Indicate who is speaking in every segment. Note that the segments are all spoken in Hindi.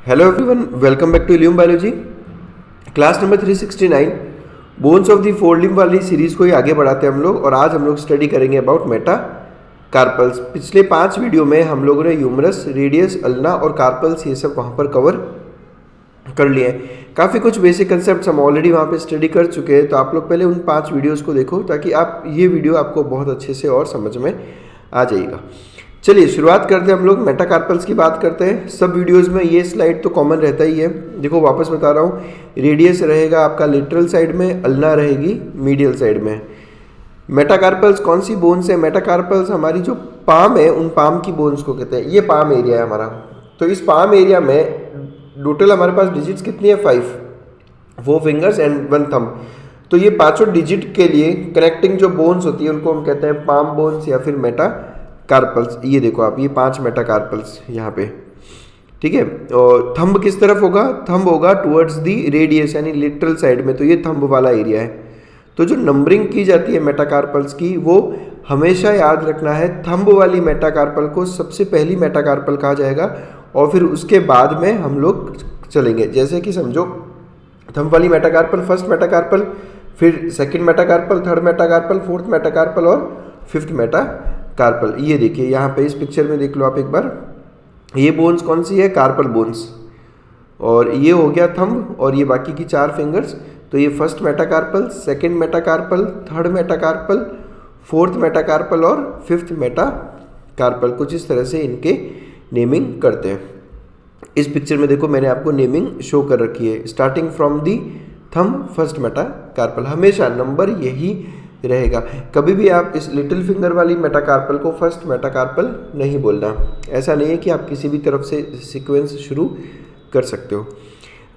Speaker 1: Hello everyone, welcome back to illume biology class number 369 bones of the fore limb वाली सीरीज को ही आगे बढ़ाते हैं हम लोग। और आज हम लोग स्टडी करेंगे अबाउट मेटा कार्पल्स। पिछले 5 वीडियो में हम लोगों ने ह्यूमरस, रेडियस, अल्ना और कार्पल्स ये सब वहाँ पर कवर कर लिए हैं। काफ़ी कुछ बेसिक कंसेप्ट हम ऑलरेडी वहाँ पे स्टडी कर चुके हैं, तो आप लोग पहले उन 5 वीडियोज़ को देखो ताकि आप ये वीडियो आपको बहुत अच्छे से और समझ में आ जाएगा। चलिए शुरुआत करते हैं। हम लोग मेटाकार्पल्स की बात करते हैं। सब वीडियोस में ये स्लाइड तो कॉमन रहता ही है। देखो वापस बता रहा हूँ, रेडियस रहेगा आपका लेटरल साइड में, अल्ना रहेगी मीडियल साइड में। मेटाकार्पल्स कौन सी बोन्स है? मेटाकार्पल्स हमारी जो पाम है उन पाम की बोन्स को कहते हैं। ये पाम एरिया है हमारा। तो इस पाम एरिया में टोटल हमारे पास डिजिट्स कितनी है? 4 फिंगर्स एंड 1 थंब। तो ये पाँचों डिजिट के लिए कनेक्टिंग जो बोन्स होती है उनको हम कहते हैं पाम बोन्स या फिर मेटाकार्पल्स। ये देखो आप, ये 5 मेटाकार्पल्स यहाँ पे, ठीक है। और थंब किस तरफ होगा? थंब होगा टुवर्ड्स दी रेडियस यानी लिटरल साइड में। तो ये थंब वाला एरिया है। तो जो नंबरिंग की जाती है मेटाकार्पल्स की, वो हमेशा याद रखना है, थंब वाली मेटाकार्पल को सबसे पहली मेटाकार्पल कहा जाएगा और फिर उसके बाद में हम लोग चलेंगे। जैसे कि समझो, थंब वाली मेटाकार्पल फर्स्ट मेटाकार्पल, फिर second metacarpal, third metacarpal, fourth metacarpal और फिफ्थ मेटाकार्पल। ये देखिए यहाँ पे इस पिक्चर में देख लो आप एक बार। ये बोन्स कौन सी है? Carpal bones. और ये हो गया थंब और ये बाकी की 4 फिंगर्स। तो ये first metacarpal, second metacarpal, third metacarpal, fourth metacarpal और फिफ्थ मेटाकार्पल। कुछ इस तरह से इनके नेमिंग करते हैं। इस पिक्चर में देखो मैंने आपको नेमिंग शो कर रखी है। Starting from the thumb first metacarpal, हमेशा नंबर यही रहेगा। कभी भी आप इस लिटिल फिंगर वाली मेटाकार्पल को फर्स्ट मेटाकार्पल नहीं बोलना। ऐसा नहीं है कि आप किसी भी तरफ से सीक्वेंस शुरू कर सकते हो।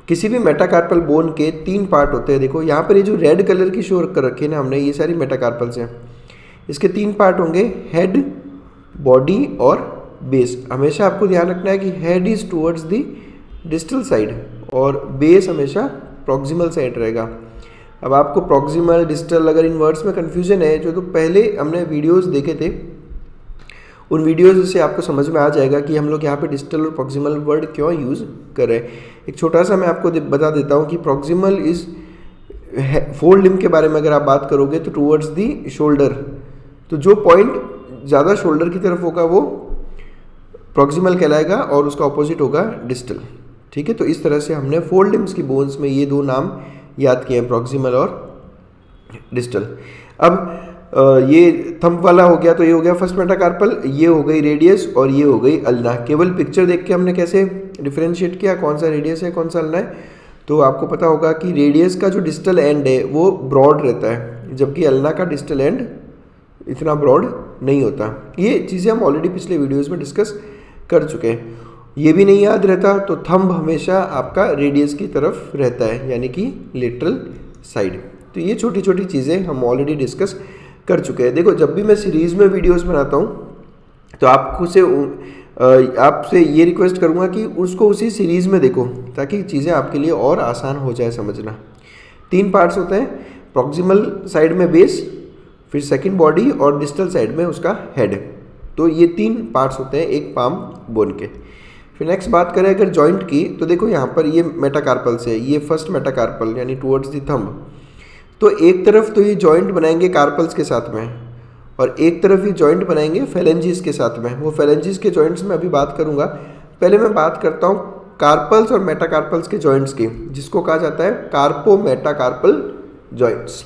Speaker 1: किसी भी मेटाकार्पल बोन के 3 पार्ट होते हैं। देखो यहाँ पर ये जो रेड कलर की शो कर रखी है ना हमने, ये सारी मेटाकार्पल्स हैं। इसके 3 पार्ट होंगे, हेड, बॉडी और बेस। हमेशा आपको ध्यान रखना है कि head is towards the distal side और बेस हमेशा प्रॉक्सिमल साइड रहेगा। अब आपको प्रॉक्सिमल, डिस्टल अगर इन वर्ड्स में कन्फ्यूजन है, जो तो पहले हमने वीडियोस देखे थे, उन वीडियोस से आपको समझ में आ जाएगा कि हम लोग यहाँ पे डिस्टल और प्रॉक्सिमल वर्ड क्यों यूज़ कर रहे हैं। एक छोटा सा मैं आपको बता देता हूँ कि प्रॉक्सिमल इज फोर लिम्ब के बारे में अगर आप बात करोगे तो टुवर्ड्स दी शोल्डर। तो जो पॉइंट ज़्यादा शोल्डर की तरफ होगा वो प्रॉक्सिमल कहलाएगा और उसका ऑपोजिट होगा डिस्टल, ठीक है। तो इस तरह से हमने 4 लिम्ब्स की बोन्स में ये 2 नाम याद किए हैं, प्रॉक्सिमल और डिस्टल। अब ये थंब वाला हो गया, तो ये हो गया फर्स्ट मेटाकार्पल, ये हो गई रेडियस और ये हो गई अल्ना। केवल पिक्चर देख के हमने कैसे डिफरेंशिएट किया कौन सा रेडियस है कौन सा अल्ना है। तो आपको पता होगा कि रेडियस का जो डिस्टल एंड है वो ब्रॉड रहता है, जबकि अल्ना का डिस्टल एंड इतना ब्रॉड नहीं होता। ये चीज़ें हम ऑलरेडी पिछले वीडियोज़ में डिस्कस कर चुके हैं। ये भी नहीं याद रहता तो थंब हमेशा आपका रेडियस की तरफ रहता है, यानी कि लेटरल साइड। तो ये छोटी छोटी चीज़ें हम ऑलरेडी डिस्कस कर चुके हैं। देखो जब भी मैं सीरीज़ में वीडियोस बनाता हूँ तो आपसे ये रिक्वेस्ट करूँगा कि उसको उसी सीरीज़ में देखो ताकि चीज़ें आपके लिए और आसान हो जाए समझना। 3 पार्ट्स होते हैं, प्रॉक्सिमल साइड में बेस, फिर सेकंड बॉडी और डिस्टल साइड में उसका हेड। तो ये 3 पार्ट्स होते हैं एक पाम बोन के। फिर नेक्स्ट बात करें अगर जॉइंट की, तो देखो यहाँ पर ये मेटाकार्पल से, ये फर्स्ट मेटाकार्पल यानी टुवर्ड्स द थंब। तो एक तरफ तो ये जॉइंट बनाएंगे कार्पल्स के साथ में और एक तरफ ये जॉइंट बनाएंगे फेलेंजिस के साथ में। वो फेलेंजिस के जॉइंट्स में अभी बात करूँगा। पहले मैं बात करता हूँ कार्पल्स और मेटाकार्पल्स के जॉइंट्स की, जिसको कहा जाता है कार्पो मेटाकार्पल जॉइंट्स।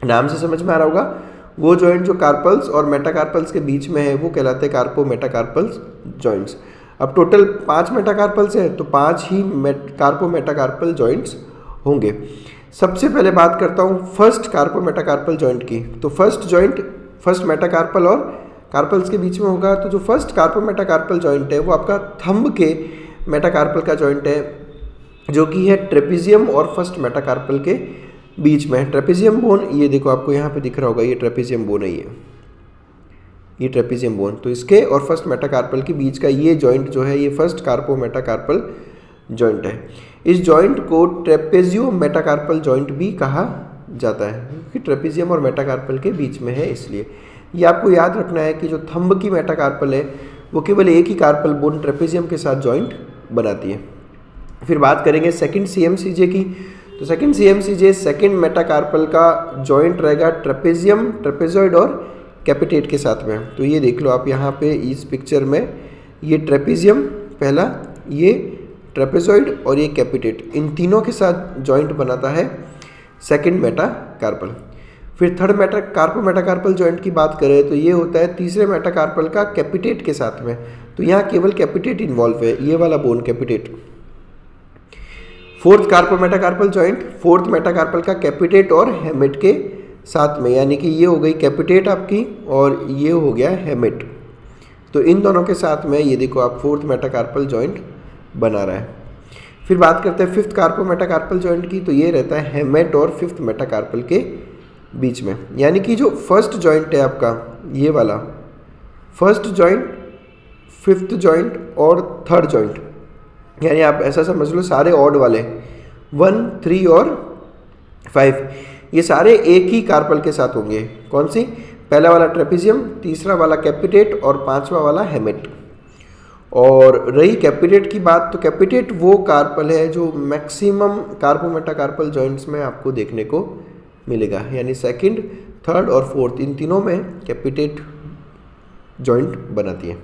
Speaker 1: नाम से समझ में आ रहा होगा, वो जॉइंट जो कार्पल्स और मेटाकार्पल्स के बीच में है वो कहलाते हैं कार्पो मेटाकार्पल्स जॉइंट्स। अब टोटल 5 मेटाकार्पल्स है तो 5 ही कार्पो मेटाकार्पल जॉइंट्स होंगे। सबसे पहले बात करता हूँ फर्स्ट कार्पो मेटाकार्पल जॉइंट की। तो फर्स्ट जॉइंट फर्स्ट मेटाकार्पल और कार्पल्स के बीच में होगा। तो जो फर्स्ट कार्पो मेटाकार्पल जॉइंट है वो आपका थंब के मेटाकार्पल का जॉइंट है, जो कि है ट्रेपीजियम और फर्स्ट मेटाकार्पल के बीच में। ट्रेपीजियम बोन ये देखो आपको यहाँ पे दिख रहा होगा, ये ट्रेपीजियम बोन है, ये ट्रेपीजियम बोन। तो इसके और फर्स्ट मेटाकार्पल के बीच का ये जॉइंट जो है ये फर्स्ट कार्पो मेटाकार्पल जॉइंट है। इस जॉइंट को ट्रेपेजियो मेटाकार्पल जॉइंट भी कहा जाता है क्योंकि ट्रेपीजियम और मेटाकार्पल के बीच में है, इसलिए ये आपको याद रखना है कि जो थंब की मेटाकार्पल है वो केवल एक ही कार्पल बोन ट्रेपेजियम के साथ जॉइंट बनाती है। फिर बात करेंगे सेकंड CMCJ की। तो सेकंड CMCJ सेकंड मेटाकार्पल का जॉइंट रहेगा ट्रेपेजियम, ट्रेपेजॉइड और कैपिटेट के साथ में। तो ये देख लो आप यहाँ पे इस पिक्चर में, ये ट्रेपेजियम पहला, ये ट्रेपेजॉइड और ये कैपिटेट, इन तीनों के साथ जॉइंट बनाता है सेकंड मेटाकार्पल। फिर थर्ड मेटाकार्पल जॉइंट की बात करें तो ये होता है तीसरे मेटाकार्पल का कैपिटेट के साथ में। तो यहाँ केवल कैपिटेट इन्वॉल्व है, ये वाला bone कैपिटेट। Fourth metacarpal joint fourth metacarpal का कैपिटेट और हेमेट के साथ में, यानी कि ये हो गई कैपिटेट आपकी और ये हो गया हेमेट। तो इन दोनों के साथ में ये देखो आप फोर्थ मेटाकार्पल जॉइंट बना रहा है। फिर बात करते हैं फिफ्थ मेटाकार्पल जॉइंट की। तो ये रहता है हेमेट और फिफ्थ मेटाकार्पल के बीच में, यानी कि जो फर्स्ट जॉइंट है आपका ये वाला, फर्स्ट जॉइंट, फिफ्थ जॉइंट और थर्ड जॉइंट, यानी आप ऐसा समझ लो सारे ऑड वाले 1, 3 और 5 ये सारे एक ही कार्पल के साथ होंगे। कौन सी? पहला वाला ट्रेपेजियम, तीसरा वाला कैपिटेट और पांचवा वाला हेमेट। और रही कैपिटेट की बात, तो कैपिटेट वो कार्पल है जो मैक्सिमम मेटाकार्पल जॉइंट्स में आपको देखने को मिलेगा, यानी सेकंड, थर्ड और फोर्थ इन तीनों में कैपिटेट जॉइंट बनाती है।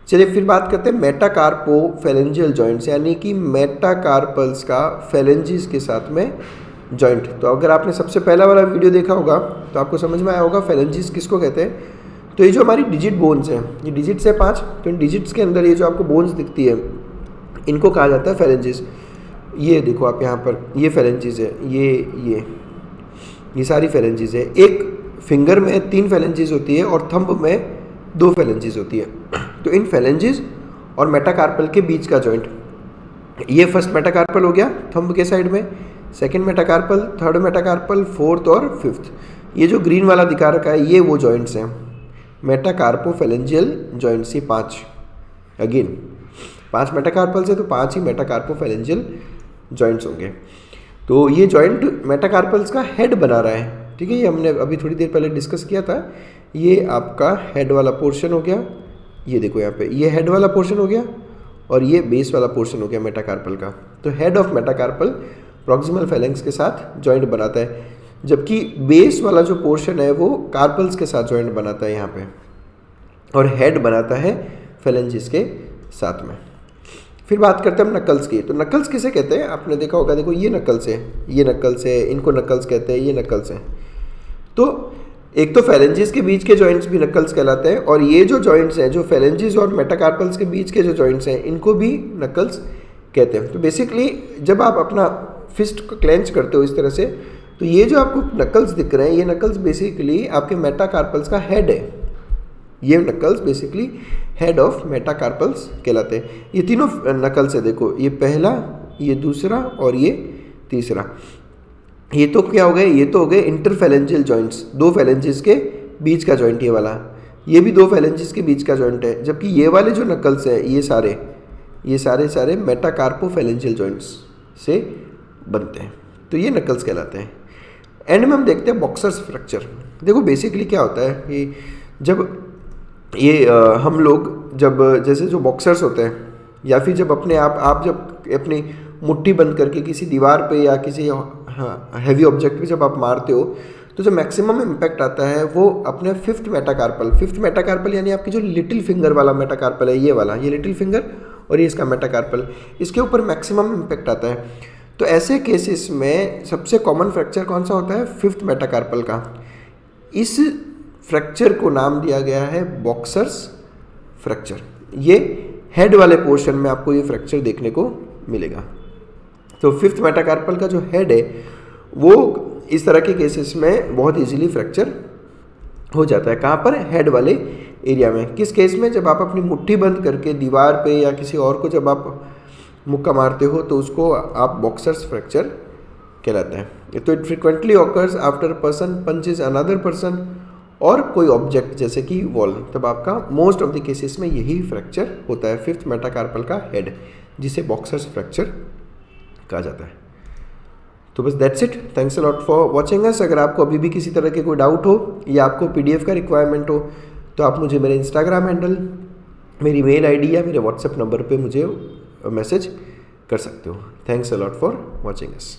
Speaker 1: चलिए फिर बात करते हैं मेटाकार्पोफेलेंजियल जॉइंट्स, यानी कि मेटाकार्पल्स का फेलेंजिस के साथ में जॉइंट। तो अगर आपने सबसे पहला वाला वीडियो देखा होगा तो आपको समझ में आया होगा फेलेंजिस किसको कहते हैं। तो ये जो हमारी डिजिट बोन्स हैं, ये डिजिट्स है 5, तो इन डिजिट्स के अंदर ये जो आपको बोन्स दिखती है इनको कहा जाता है फेलेंजिस। ये देखो आप यहाँ पर, ये फेलेंजिस है, ये सारी फेलेंजिस है। एक फिंगर में 3 फेलेंजिस होती है और थंब में 2 फेलेंजिस होती है। तो इन फेलेंजिस और मेटाकार्पल के बीच का जॉइंट, ये फर्स्ट मेटाकार्पल हो गया थंब के साइड में, second metacarpal, third metacarpal, fourth और फिफ्थ। ये जो ग्रीन वाला दिखा रखा है ये वो जॉइंट्स हैं मेटाकार्पोफेलेंजियल जॉइंट्स, ये 5, अगेन 5 मेटाकार्पल से तो 5 ही मेटाकार्पोफेलेंजियल जॉइंट्स होंगे। तो ये जॉइंट मेटाकार्पल्स का हेड बना रहा है, ठीक है। ये हमने अभी थोड़ी देर पहले डिस्कस किया था। ये आपका हेड वाला पोर्शन हो गया, ये देखो यहाँ पे, ये हेड वाला पोर्शन हो गया और ये बेस वाला पोर्शन हो गया मेटाकार्पल का। तो हेड ऑफ मेटाकार्पल प्रॉक्सिमल फेलेंक्स के साथ जॉइंट बनाता है, जबकि बेस वाला जो पोर्शन है वो कार्पल्स के साथ जॉइंट बनाता है यहाँ पे, और हेड बनाता है फेलेंजिस के साथ में। फिर बात करते हैं हम नकल्स की। तो नकल्स किसे कहते हैं? आपने देखा होगा, देखो ये नकल्स है, ये नकल्स है, इनको नकल्स कहते हैं, ये नकल्स हैं। तो एक तो फेलेंजिस के बीच के जॉइंट्स भी नकल्स कहलाते हैं, और ये जो जॉइंट्स हैं जो फेलेंजिस और मेटाकार्पल्स के बीच के जो जॉइंट्स हैं इनको भी नकल्स कहते हैं। तो बेसिकली जब आप अपना फिस्ट को क्लेंच करते हो इस तरह से, तो ये जो आपको नकल्स दिख रहे हैं ये नकल्स बेसिकली आपके मेटाकार्पल्स का हेड है। ये knuckles basically head of metacarpals कहलाते हैं। ये तीनों नकल्स है, देखो ये पहला, ये दूसरा और ये तीसरा। ये तो क्या हो गए? ये तो हो गए इंटरफेलेंजियल जॉइंट्स, 2 फेलेंजिस के बीच का जॉइंट ये वाला, ये भी 2 फेलेंजिस के बीच का जॉइंट है। जबकि ये वाले जो नकल्स हैं ये सारे मेटाकार्पोफेलेंजियल जॉइंट्स से बनते हैं, तो ये नकल्स कहलाते हैं। एंड में हम देखते हैं बॉक्सर्स फ्रैक्चर। देखो बेसिकली क्या होता है कि जब ये हम लोग जब जैसे जो बॉक्सर्स होते हैं, या फिर जब अपने आप जब अपनी मुट्ठी बंद करके किसी दीवार पे या किसी हैवी ऑब्जेक्ट पे जब आप मारते हो, तो जो मैक्सिमम इम्पैक्ट आता है वो अपने फिफ्थ मेटाकार्पल यानी आपकी जो लिटिल फिंगर वाला मेटाकार्पल है, ये वाला, ये लिटिल फिंगर और ये इसका मेटाकार्पल, इसके ऊपर मैक्सिमम इम्पैक्ट आता है। तो ऐसे केसेस में सबसे कॉमन फ्रैक्चर कौन सा होता है? फिफ्थ मेटाकार्पल का। इस फ्रैक्चर को नाम दिया गया है बॉक्सर्स फ्रैक्चर। ये हेड वाले पोर्शन में आपको ये फ्रैक्चर देखने को मिलेगा। तो फिफ्थ मेटाकार्पल का जो हेड है वो इस तरह के केसेस में बहुत इजीली फ्रैक्चर हो जाता है। कहाँ पर? हेड वाले एरिया में। किस केस में? जब आप अपनी मुट्ठी बंद करके दीवार पे या किसी और को जब आप मुक्का मारते हो तो उसको आप बॉक्सर्स फ्रैक्चर कहलाता है। तो it frequently occurs after person punches another person और कोई ऑब्जेक्ट जैसे कि वॉल, तब आपका मोस्ट ऑफ द केसेस में यही फ्रैक्चर होता है, फिफ्थ मेटाकार्पल का हेड, जिसे बॉक्सर्स फ्रैक्चर कहा जाता है। तो बस that's it. Thanks a lot for watching us. अगर आपको अभी भी किसी तरह के कोई डाउट हो या आपको PDF का रिक्वायरमेंट हो तो आप मुझे मेरे इंस्टाग्राम हैंडल, मेरी मेल ID या मेरे व्हाट्सएप नंबर पे मुझे मैसेज कर सकते हो। Thanks a lot for watching us.